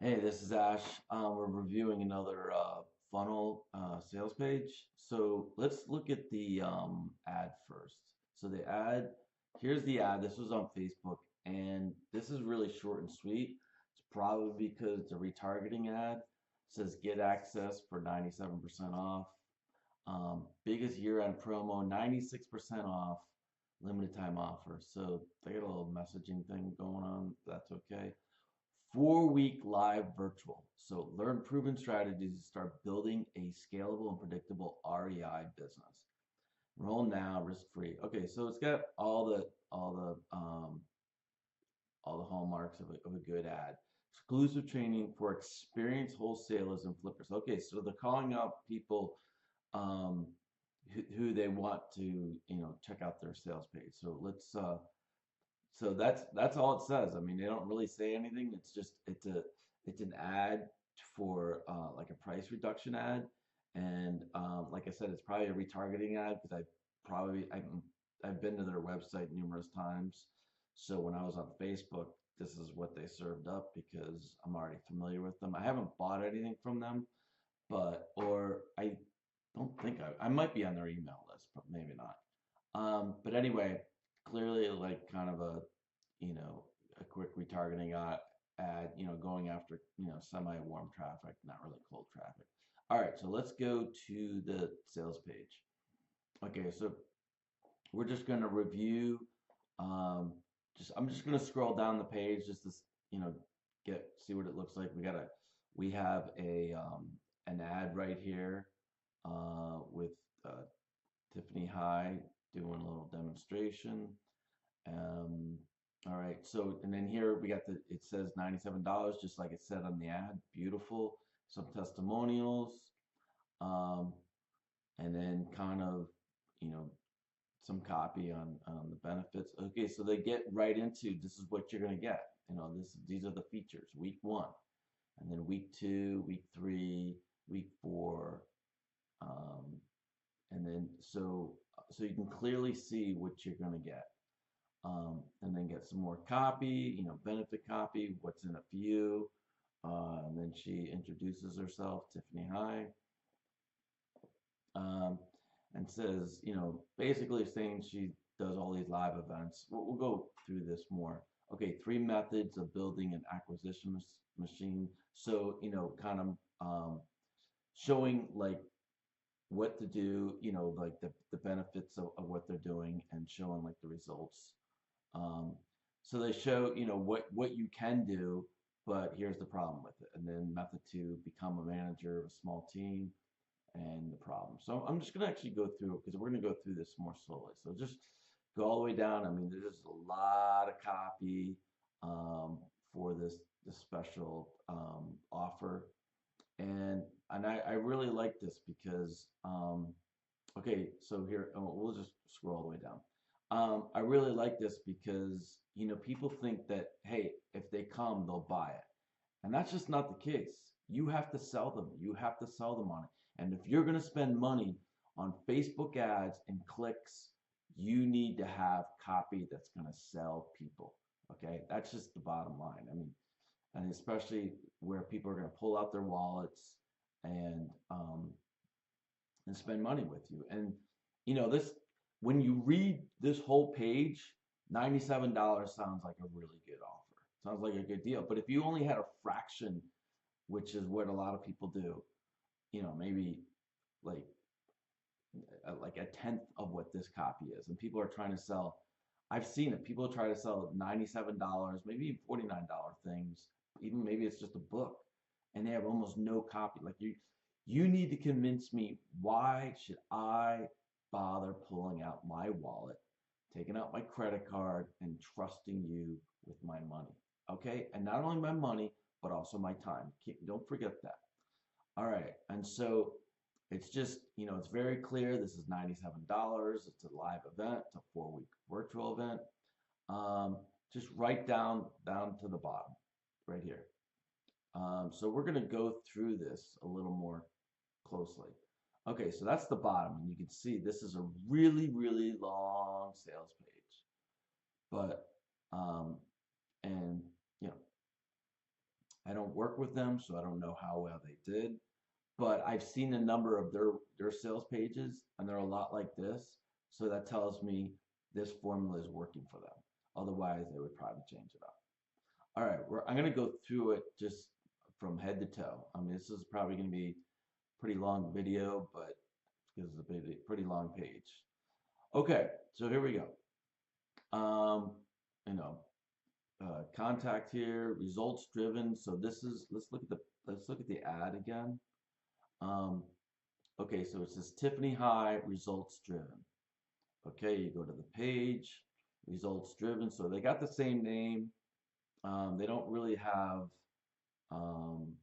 Hey, this is Ash. We're reviewing another funnel sales page. So let's look at the ad first. So the ad, here's the ad. This was on Facebook, and this is really short and sweet. It's probably because it's a retargeting ad. It says get access for 97% off. Biggest year-end promo, 96% off, limited time offer. So they got a little messaging thing going on. That's okay. 4-week live virtual. So learn proven strategies to start building a scalable and predictable REI business. Enroll now, risk free. Okay, so it's got all the hallmarks of a good ad. Exclusive training for experienced wholesalers and flippers. Okay, so they're calling out people um, who they want to check out their sales page. So that's all it says. I mean, they don't really say anything. It's an ad for like a price reduction ad, and like I said, it's probably a retargeting ad because I've been to their website numerous times. So when I was on Facebook, this is what they served up because I'm already familiar with them. I haven't bought anything from them, but or I don't think I might be on their email list, but maybe not. But anyway, clearly like kind of a quick retargeting ad, going after, semi-warm traffic, not really cold traffic. All right, so let's go to the sales page. Okay, so we're just going to review. I'm just going to scroll down the page just to, you know, see what it looks like. We have an ad right here with Tiffany High doing a little demonstration. Um, all right, so and then here we got it says $97, just like it said on the ad. Beautiful. Some testimonials, um, and then kind of, you know, some copy on the benefits. Okay, so they get right into this is what you're gonna get. These are the features. Week one, and then week two, week three, week four, um, and then so you can clearly see what you're gonna get. And then get some more copy, benefit copy, what's in it for you. And then she introduces herself, Tiffany High, um, and says, basically saying she does all these live events. We'll go through this more. Okay, 3 methods of building an acquisition machine. So, kind of showing like what to do, like the benefits of what they're doing and showing like the results. Um, so they show, what you can do, but here's the problem with it. And then method two, become a manager of a small team and the problem. So I'm just going to actually go through it because we're going to go through this more slowly. So just go all the way down. I mean, there's a lot of copy um, for this special offer. And I really like this because okay, so here we'll just scroll all the way down. I really like this because people think that hey, if they come, they'll buy it, and that's just not the case. You have to sell them. You have to sell them on it. And if you're going to spend money on Facebook ads and clicks, you need to have copy that's going to sell people. Okay, that's just the bottom line. I mean, and especially where people are going to pull out their wallets and um, and spend money with you. And this when you read this whole page, $97 sounds like a really good offer. Sounds like a good deal. But if you only had a fraction, which is what a lot of people do, maybe like like a tenth of what this copy is, and people are trying to sell. I've seen it. People try to sell $97, maybe $49 things. Even maybe it's just a book, and they have almost no copy. Like you need to convince me why should I bother pulling out my wallet, taking out my credit card, and trusting you with my money. Okay, and not only my money, but also my time. Don't forget that. All right, and so it's just, it's very clear. This is $97. It's a live event. It's a 4-week virtual event. Um, just right down to the bottom, right here. So we're going to go through this a little more closely. Okay, so that's the bottom, and you can see this is a really, really long sales page. But and you know, I don't work with them, so I don't know how well they did. But I've seen a number of their sales pages, and they're a lot like this. So that tells me this formula is working for them. Otherwise, they would probably change it up. All right, I'm going to go through it just from head to toe. I mean, this is probably going to be a pretty long video, but because it's a pretty long page. Okay, so here we go. Um, you know, contact here, results driven. So this is let's look at the ad again. Um, okay, so it says Tiffany High, results driven. Okay, you go to the page, results driven. So they got the same name. They don't really have, um,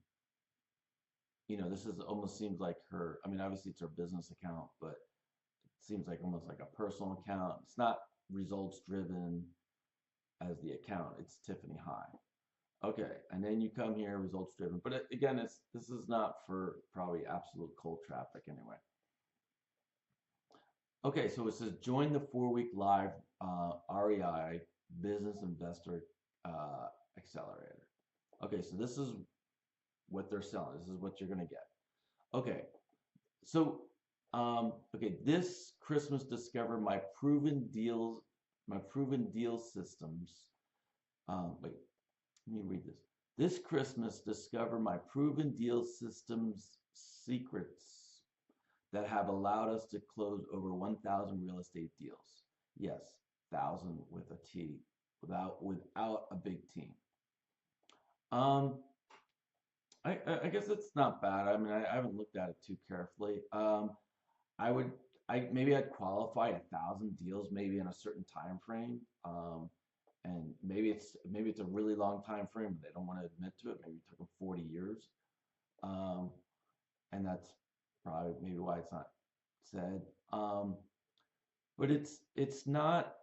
this is almost seems like her. I mean, obviously it's her business account, but it seems like almost like a personal account. It's not results driven as the account. It's Tiffany High. Okay, and then you come here, results driven. But again, this is not for probably absolute cold traffic anyway. Okay, so it says join the 4-week live REI Business Investor Accelerator. Okay, so this is what they're selling. This is what you're gonna get. Okay, so okay, this Christmas discover my proven deal systems. Wait, let me read this. This Christmas discover my proven deal systems secrets that have allowed us to close over 1,000 real estate deals. Yes, 1,000 with a T, without a big team. Um, I guess it's not bad. I mean, I haven't looked at it too carefully. I would, maybe I'd qualify 1,000 deals maybe in a certain time frame. And maybe it's a really long time frame, but they don't want to admit to it. Maybe it took them 40 years. Um, and that's probably maybe why it's not said. But it's not.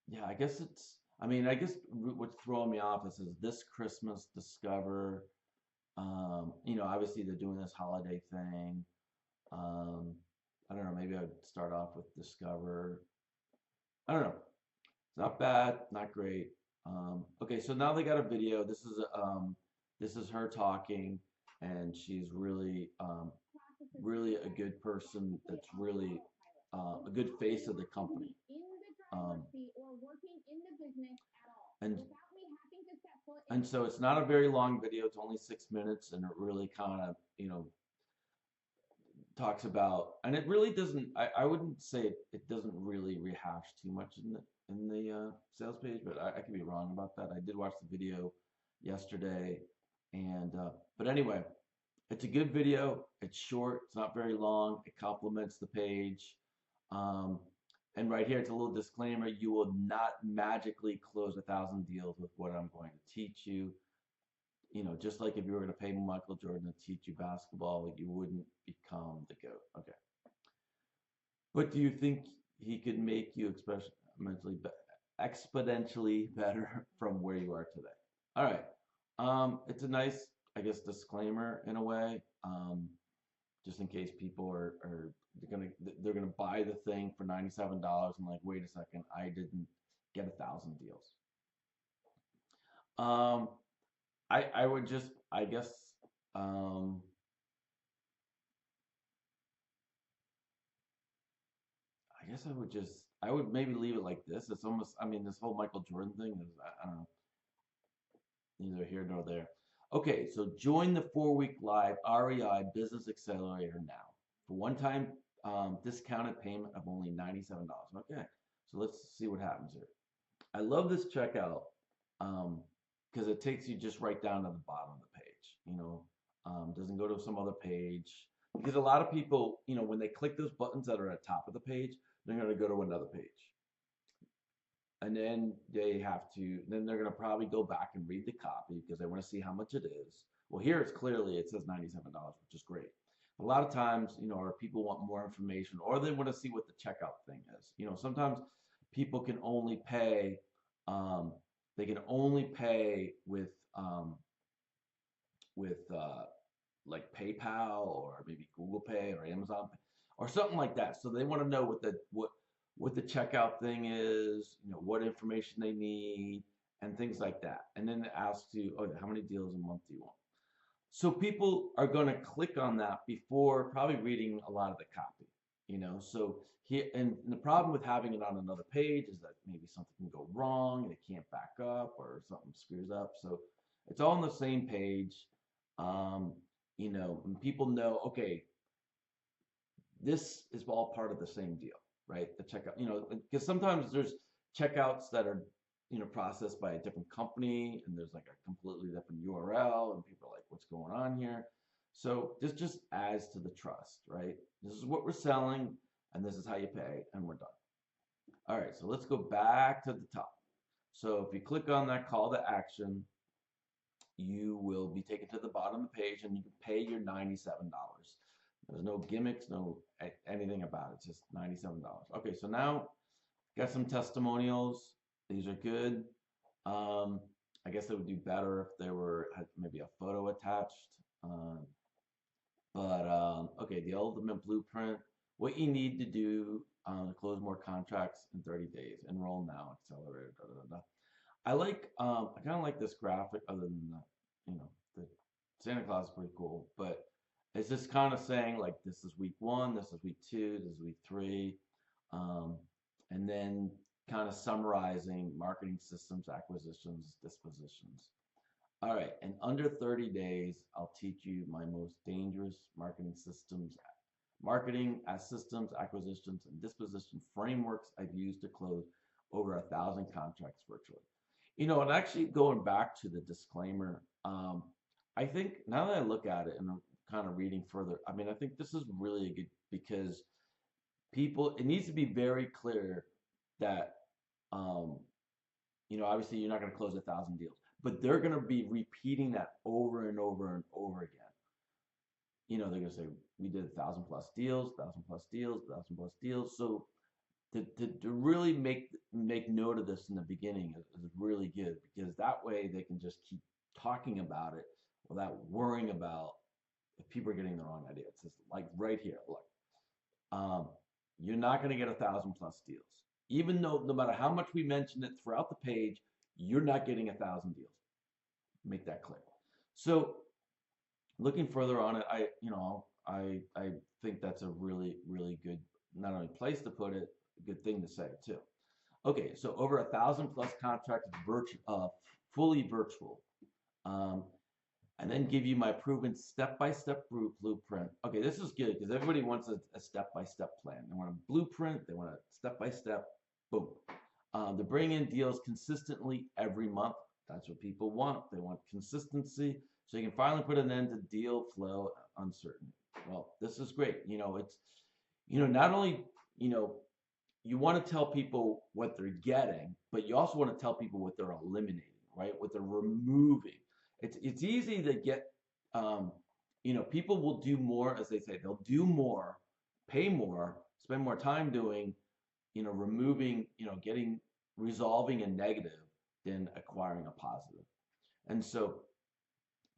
Yeah, I guess it's. I mean, I guess what's throwing me off is this Christmas discover. Obviously they're doing this holiday thing. Um, I don't know. Maybe I'd start off with discover. I don't know. It's not bad, not great. Okay, so now they got a video. This is her talking, and she's really a good person. That's really a good face of the company. Um, and and so it's not a very long video. It's only 6 minutes, and it really kind of talks about, and it really doesn't. I wouldn't say it doesn't really rehash too much in the sales page, but I could be wrong about that. I did watch the video yesterday, and but anyway, it's a good video. It's short. It's not very long. It complements the page. Um, and right here, it's a little disclaimer. You will not magically close 1,000 deals with what I'm going to teach you. Just like if you were going to pay Michael Jordan to teach you basketball, you wouldn't become the GOAT. Okay. But do you think he could make you exponentially better from where you are today? All right. It's a nice, I guess, disclaimer in a way, just in case people are they're gonna buy the thing for $97 and like, wait a second, I didn't get 1,000 deals. I would just, I guess, I would maybe leave it like this. It's almost, I mean, this whole Michael Jordan thing is, I don't know, neither here nor there. Okay, so join the 4-week live REI Business Accelerator now for one-time discounted payment of only $97. Okay, so let's see what happens here. I love this checkout because it takes you just right down to the bottom of the page. Doesn't go to some other page, because a lot of people, when they click those buttons that are at the top of the page, they're going to go to another page. And then then they're going to probably go back and read the copy because they want to see how much it is. Well, here it says $97, which is great. A lot of times, or people want more information, or they want to see what the checkout thing is. Sometimes people can only pay, they can only pay with like PayPal or maybe Google Pay or Amazon Pay or something like that. So they want to know what the checkout thing is, what information they need, and things like that. And then it asks you, oh, how many deals a month do you want? So people are going to click on that before probably reading a lot of the copy, you know. So here, and the problem with having it on another page is that maybe something can go wrong and it can't back up or something screws up. So it's all on the same page. Um, you know, and people know, okay, this is all part of the same deal, right? The checkout, you know, because sometimes there's checkouts that are, you know, processed by a different company and there's like a completely different URL and people are like, what's going on here? So this just adds to the trust, right? This is what we're selling and this is how you pay and we're done. All right, so let's go back to the top. So if you click on that call to action, you will be taken to the bottom of the page and you can pay your $97. There's no gimmicks, no anything about it. It's just $97. Okay, so now got some testimonials. These are good. I guess it would do better if there were maybe a photo attached. Um, okay, the ultimate blueprint. What you need to do to close more contracts in 30 days. Enroll now, accelerator. Da, da, da, da. I kind of like this graphic. Other than the, you know, the Santa Claus is pretty cool, but it's just kind of saying like this is week one, this is week two, this is week three, um, and then kind of summarizing marketing systems, acquisitions, dispositions. All right, in under 30 days, I'll teach you my most dangerous marketing as systems, acquisitions, and disposition frameworks I've used to close over 1,000 contracts virtually. You know, and actually going back to the disclaimer, I think now that I look at it and I'm kind of reading further, I mean, I think this is really a good because people, it needs to be very clear that, um, you know, obviously you're not going to close 1,000 deals, but they're going to be repeating that over and over and over again. You know, they're going to say, we did 1,000+ deals, 1,000+deals, 1,000+deals. So to really make note of this in the beginning is really good because that way they can just keep talking about it without worrying about if people are getting the wrong idea. It's just like right here, look, um, you're not going to get 1,000+ deals, even though no matter how much we mention it throughout the page, you're not getting 1,000 deals. Make that clear. So looking further on it, I think that's a really good not only place to put it, a good thing to say too. Okay, so over 1,000+ contracts, fully virtual, um, and then give you my proven step-by-step blueprint. Okay, this is good because everybody wants a step-by-step plan. They want a blueprint. They want a step-by-step. Boom. To bring in deals consistently every month. That's what people want. They want consistency, so you can finally put an end to deal flow uncertainty. Well, this is great. You know, it's not only you want to tell people what they're getting, but you also want to tell people what they're eliminating, right? What they're removing. It's easy to get, people will do more, as they say, they'll do more, pay more, spend more time doing, removing, resolving a negative than acquiring a positive. And so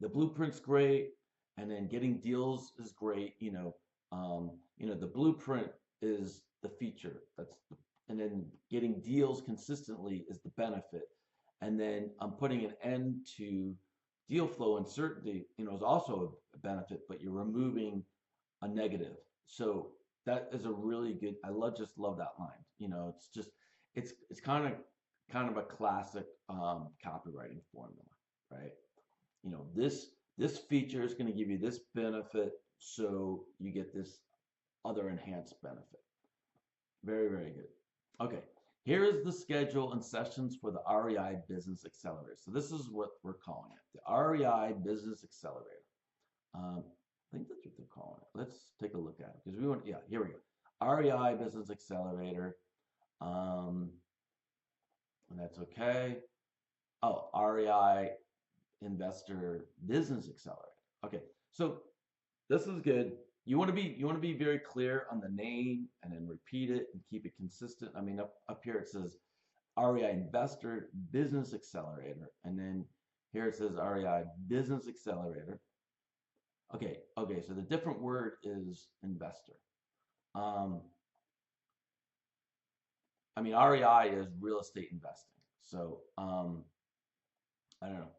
the blueprint's great, and then getting deals is great. The blueprint is the feature. And then getting deals consistently is the benefit. And then I'm putting an end to deal flow uncertainty, is also a benefit, but you're removing a negative. So that is a really good. Just love that line. It's just it's kind of a classic copywriting formula, right? This feature is going to give you this benefit, so you get this other enhanced benefit. Very, very good. Okay, here is the schedule and sessions for the REI Business Accelerator. So this is what we're calling it, the REI Business Accelerator. I think that's what they're calling it. Let's take a look at it because here we go. REI Business Accelerator. And that's okay. Oh, REI Investor Business Accelerator. Okay, so this is good. You want to be very clear on the name and then repeat it and keep it consistent. I mean, up here it says REI Investor Business Accelerator, and then here it says REI Business Accelerator. Okay, so the different word is investor. I mean, REI is real estate investing. So I don't know.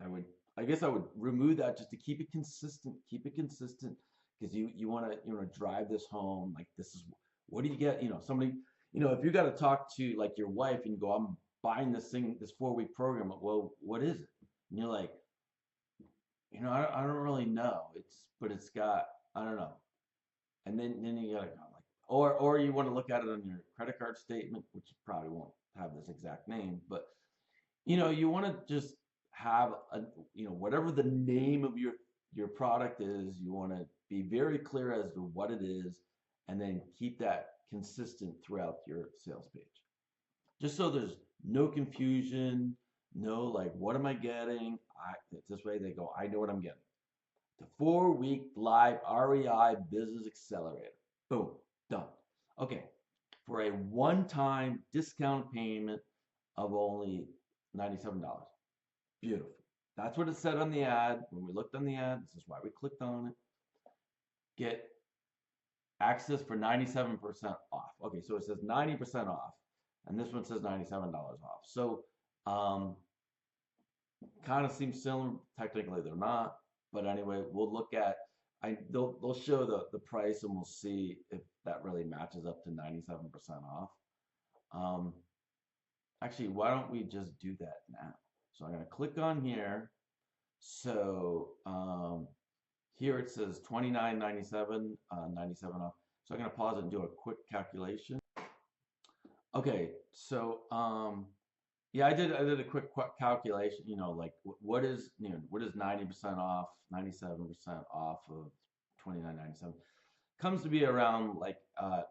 I would, I guess I would remove that just to keep it consistent. Keep it consistent because you want to drive this home. Like this is what do you get? Somebody, if you got to talk to like your wife and you go, I'm buying this thing, this 4-week program. Well, what is it? And you're like, I don't really know. But it's got, I don't know. And then you gotta go like, or you want to look at it on your credit card statement, which probably won't have this exact name, but you want to just have whatever the name of your product is, you want to be very clear as to what it is, and then keep that consistent throughout your sales page, just so there's no confusion, no like, what am I getting? This way they go, I know what I'm getting. The 4-week live REI Business Accelerator. Boom, done. Okay, for a one-time discount payment of only $97. Beautiful. That's what it said on the ad. When we looked on the ad, this is why we clicked on it. Get access for 97% off. Okay, so it says 90% off, and this one says $97 off. So, kind of seems similar. Technically, they're not. But anyway, we'll look at. They'll show the price, and we'll see if that really matches up to 97% off. Um, Actually, why don't we just do that now? So I'm going to click on here. So here it says 29.97, 97 off. So I'm going to pause it and do a quick calculation. Okay, so yeah, I did a quick calculation. Like what is 90% off, 97% off of 29.97 comes to be around like I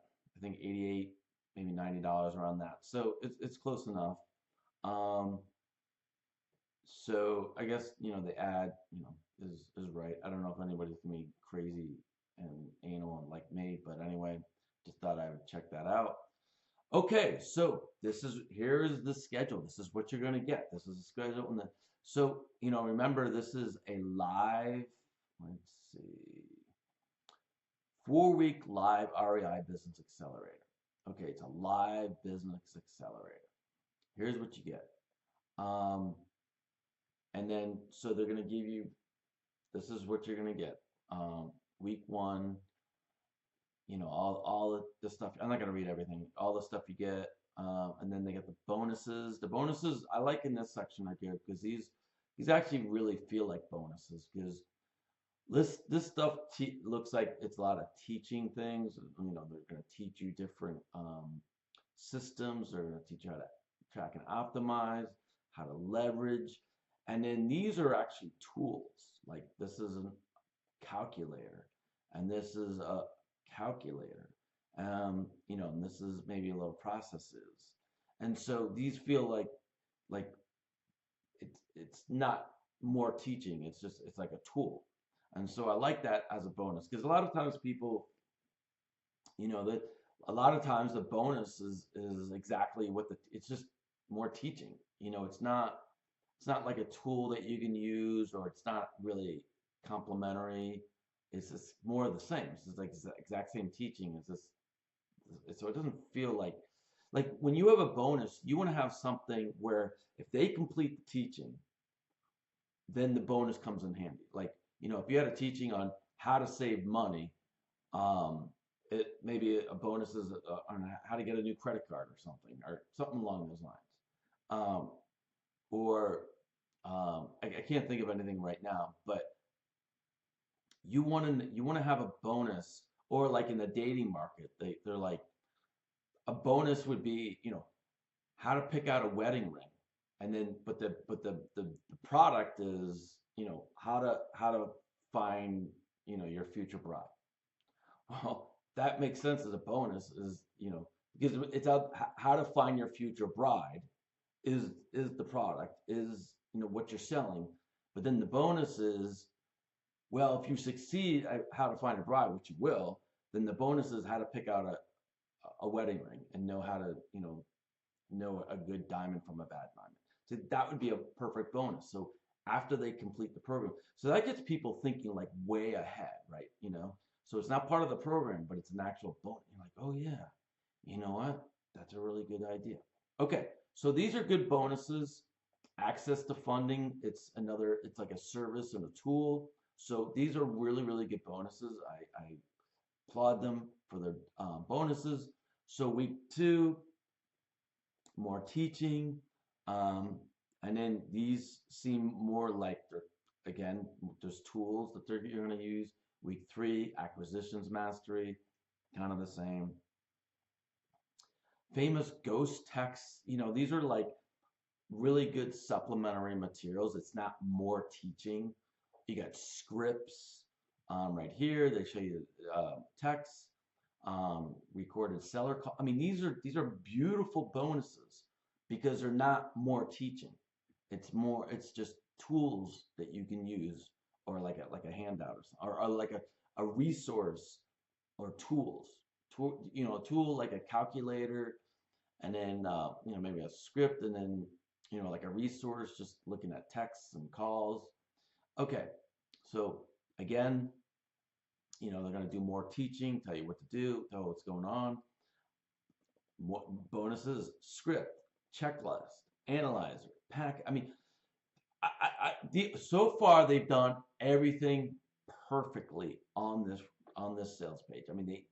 think 88, maybe $90 around that. So it's close enough. Um, so I guess the ad is right. I don't know if anybody's gonna be crazy and anal and like me, but anyway, just thought I would check that out. Okay, so here is the schedule. This is what you're gonna get. This is the schedule, and so remember this is a live. Let's see, 4-week live REI Business Accelerator. Okay, it's a live business accelerator. Here's what you get. And then, so they're going to give you, this is what you're going to get. Week 1, all the stuff. I'm not going to read everything. All the stuff you get. And then they get the bonuses. The bonuses I like in this section are good because these actually really feel like bonuses because this stuff looks like it's a lot of teaching things. They're going to teach you different systems. They're going to teach you how to track and optimize, how to leverage. And then these are actually tools. Like this is a calculator, and this is a calculator. And this is maybe a little processes. And so these feel like it's not more teaching. It's like a tool. And so I like that as a bonus because a lot of times people, that a lot of times the bonus is exactly what it's just more teaching. It's not like a tool that you can use, or it's not really complementary. It's just more of the same. It's just like the exact same teaching. So it doesn't feel like when you have a bonus, you want to have something where if they complete the teaching, then the bonus comes in handy. Like, if you had a teaching on how to save money, it maybe a bonus is on how to get a new credit card or something along those lines. Or I can't think of anything right now, but you want to have a bonus, or like in the dating market, they're like a bonus would be how to pick out a wedding ring, and then but the product is how to find your future bride. Well, that makes sense as a bonus, is because it's how to find your future bride is the product, is what you're selling, but then the bonus is, well, if you succeed at how to find a bride, which you will, then the bonus is how to pick out a wedding ring and know how to know a good diamond from a bad diamond. So that would be a perfect bonus. So after they complete the program, so that gets people thinking like way ahead, right? So it's not part of the program, but it's an actual bonus. You're like, oh yeah, you know what? That's a really good idea. Okay, so these are good bonuses. Access to funding, it's like a service and a tool. So these are really, really good bonuses. I applaud them for their bonuses. So week 2, more teaching. Um, and then these seem more like again, there's tools that you're going to use. Week 3, acquisitions mastery, kind of the same. Famous ghost texts, these are like really good supplementary materials. It's not more teaching. You got scripts right here. They show you text, recorded seller call. I mean, these are beautiful bonuses because they're not more teaching. It's just tools that you can use, or like a handout, or like a resource, or tools. A tool like a calculator, and then maybe a script, and then like a resource, just looking at texts and calls. Okay, so again, they're going to do more teaching, tell you what to do, tell what's going on. What bonuses? Script, checklist, analyzer, pack. I mean, so far they've done everything perfectly on this sales page. I mean,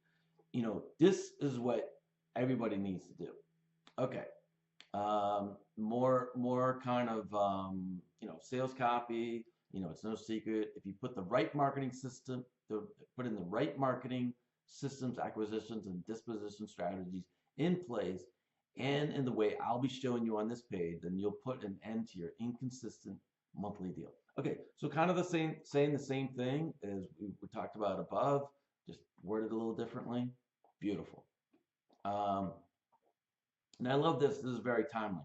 this is what everybody needs to do. Okay. More kind of sales copy. It's no secret if you put the right marketing system, put in the right marketing systems, acquisitions, and disposition strategies in place, and in the way I'll be showing you on this page, then you'll put an end to your inconsistent monthly deal. Okay, so kind of saying the same thing as we talked about above, just worded a little differently. Beautiful. Um, and I love this. This is very timely.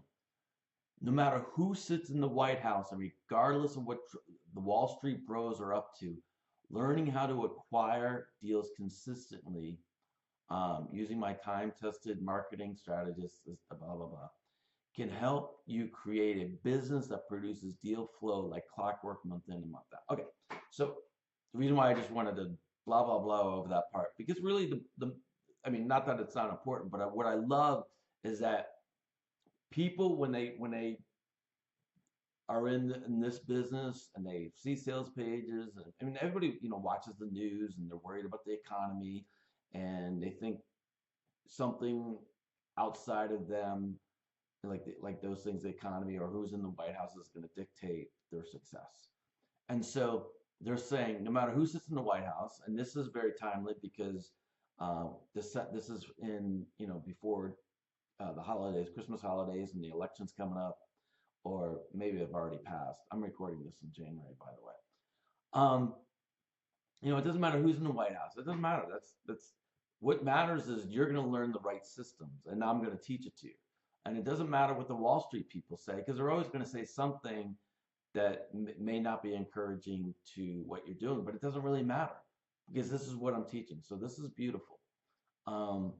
No matter who sits in the White House, and regardless of what the Wall Street bros are up to, learning how to acquire deals consistently using my time-tested marketing strategists, blah, blah, blah, can help you create a business that produces deal flow like clockwork, month in and month out. Okay, so the reason why I just wanted to blah, blah, blah over that part, because really I mean, not that it's not important, but what I love is that people, when they are in this business and they see sales pages, and I mean, everybody watches the news and they're worried about the economy, and they think something outside of them, like those things, the economy or who's in the White House, is going to dictate their success. And so they're saying no matter who sits in the White House, and this is very timely because this is in before the holidays, Christmas holidays, and the election's coming up, or maybe they've already passed. I'm recording this in January, by the way. It doesn't matter who's in the White House. It doesn't matter. That's what matters is you're going to learn the right systems, and I'm going to teach it to you. And it doesn't matter what the Wall Street people say, because they're always going to say something that may not be encouraging to what you're doing, but it doesn't really matter because this is what I'm teaching. So this is beautiful. All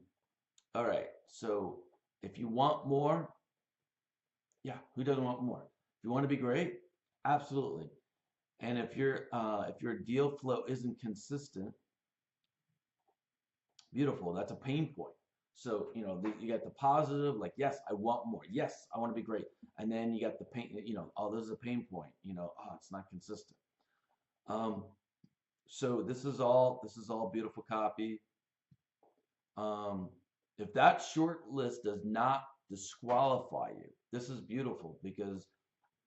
right. So if you want more, yeah, who doesn't want more? If you want to be great, absolutely. And if your deal flow isn't consistent, beautiful. That's a pain point. So you got the positive, like, yes, I want more. Yes, I want to be great. And then you got the pain. Oh, this is a pain point. Oh, it's not consistent. So this is all beautiful copy. If that short list does not disqualify you, this is beautiful because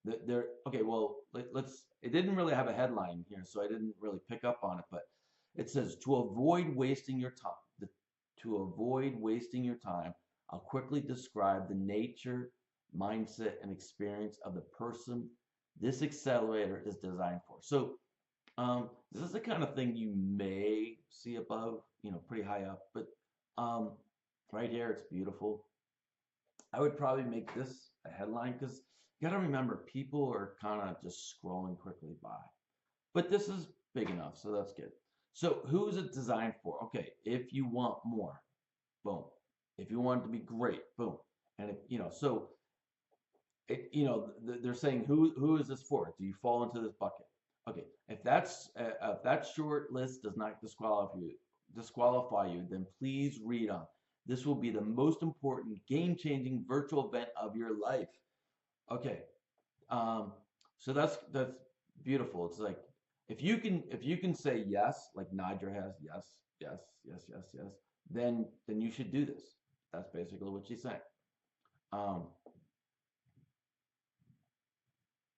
they're okay. Well, let's. It didn't really have a headline here, so I didn't really pick up on it. But it says to avoid wasting your time. To avoid wasting your time, I'll quickly describe the nature, mindset, and experience of the person this accelerator is designed for. So this is the kind of thing you may see above, pretty high up, but right here, it's beautiful. I would probably make this a headline because you got to remember, people are kind of just scrolling quickly by. But this is big enough, so that's good. So who is it designed for? Okay, if you want more, boom. If you want it to be great, boom. And so they're saying who is this for? Do you fall into this bucket? Okay, if that short list does not disqualify you, then please read on. This will be the most important game-changing virtual event of your life. Okay, Um, so that's beautiful. It's like if you can say yes, like nod your head, yes, yes, yes, yes, yes, then you should do this. That's basically what she's saying.